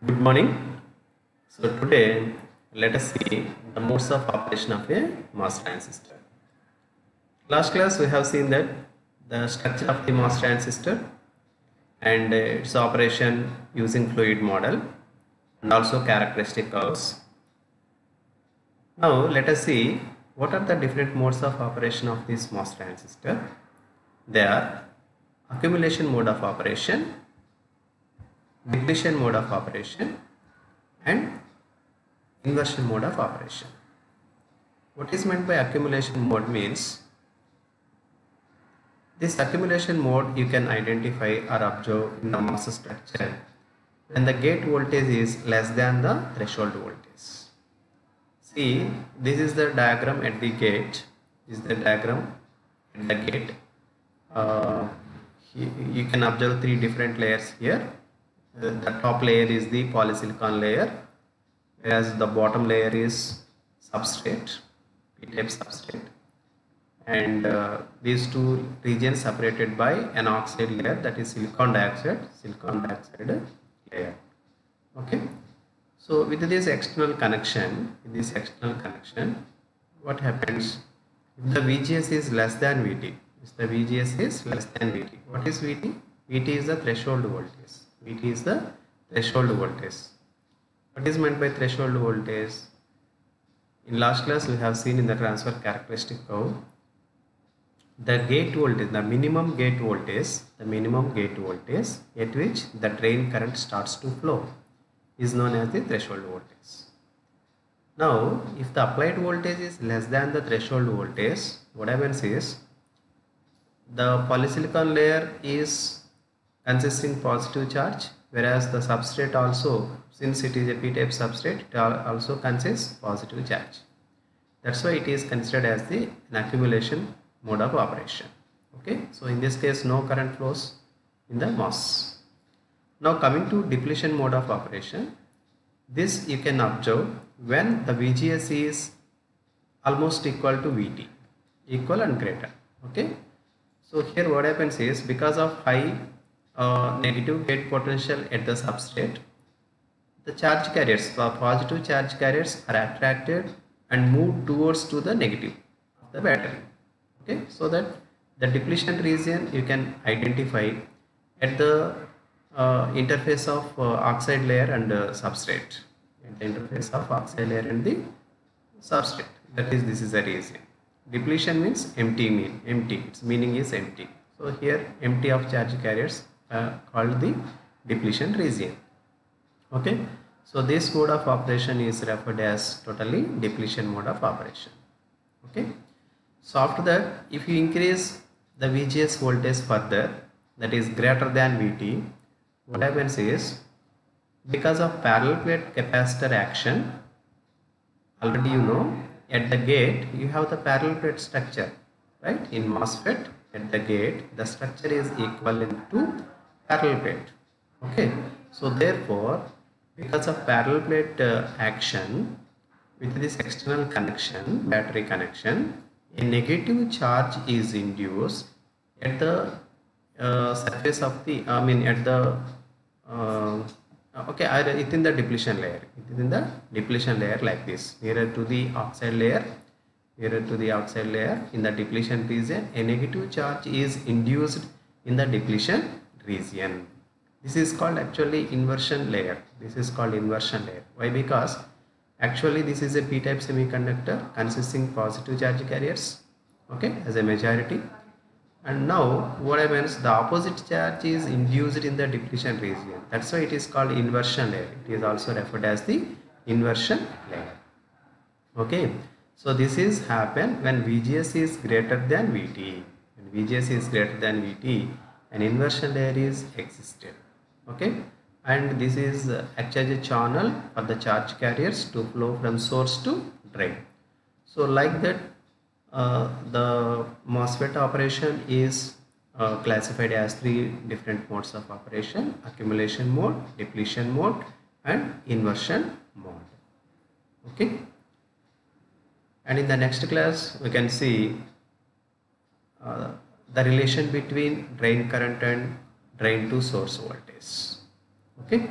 Good morning. So today let us see the modes of operation of a MOS transistor. Last class we have seen that the structure of the MOS transistor and its operation using fluid model and also characteristic curves. Now let us see what are the different modes of operation of this MOS transistor. They are accumulation mode of operation, depletion mode of operation and inversion mode of operation. What is meant by accumulation mode means this accumulation mode you can identify or observe in the MOS structure when the gate voltage is less than the threshold voltage. See, this is the diagram at the gate. This is the diagram at the gate. You can observe three different layers here. The top layer is the polysilicon layer, whereas the bottom layer is substrate, p-type substrate, and these two regions separated by an oxide layer, that is silicon dioxide layer. Okay, so with this external connection, what happens if the VGS is less than VT? If the VGS is less than VT, what is VT? VT is the threshold voltage. VT is the threshold voltage. What is meant by threshold voltage? In last class we have seen in the transfer characteristic curve, the gate voltage, the minimum gate voltage at which the drain current starts to flow is known as the threshold voltage. Now if the applied voltage is less than the threshold voltage, what happens is the polysilicon layer is consisting positive charge, whereas the substrate also, since it is a p-type substrate, it also consists positive charge. That's why it is considered as an accumulation mode of operation. Okay, so in this case no current flows in the MOS. Now coming to depletion mode of operation, this you can observe when the VGS is almost equal to VT, equal and greater. Okay, so here what happens is, because of high negative gate potential at the substrate, the charge carriers, the positive charge carriers are attracted and moved towards to the negative of the battery. Okay, so that the depletion region you can identify at the interface of oxide layer and substrate. At the interface of oxide layer and the substrate, that is, this is the region. Depletion means empty, its meaning is empty. So here empty of charge carriers called the depletion region. Okay, so this mode of operation is referred as totally depletion mode of operation. Okay, so after that, if you increase the VGS voltage further, that is greater than VT, what happens is, because of parallel plate capacitor action, already you know, at the gate you have the parallel plate structure, right? In MOSFET, at the gate the structure is equivalent to parallel plate. Okay, so therefore because of parallel plate action with this external connection, battery connection, a negative charge is induced at the surface of the, at the within the depletion layer. It is in the depletion layer like this, nearer to the oxide layer, in the depletion region, a negative charge is induced in the depletion region. This is called actually inversion layer. Why? Because actually this is a p-type semiconductor consisting positive charge carriers, okay, as a majority. And now what happens, the opposite charge is induced in the depletion region. That's why it is called inversion layer. It is also referred as the inversion layer. Okay, so this is happen when VGS is greater than VT. When VGS is greater than VT, an inversion layer is existed. Okay, and this is acts as a channel for the charge carriers to flow from source to drain. So like that, the MOSFET operation is classified as three different modes of operation: accumulation mode, depletion mode and inversion mode. Okay, and in the next class we can see the relation between drain current and drain to source voltage. Okay.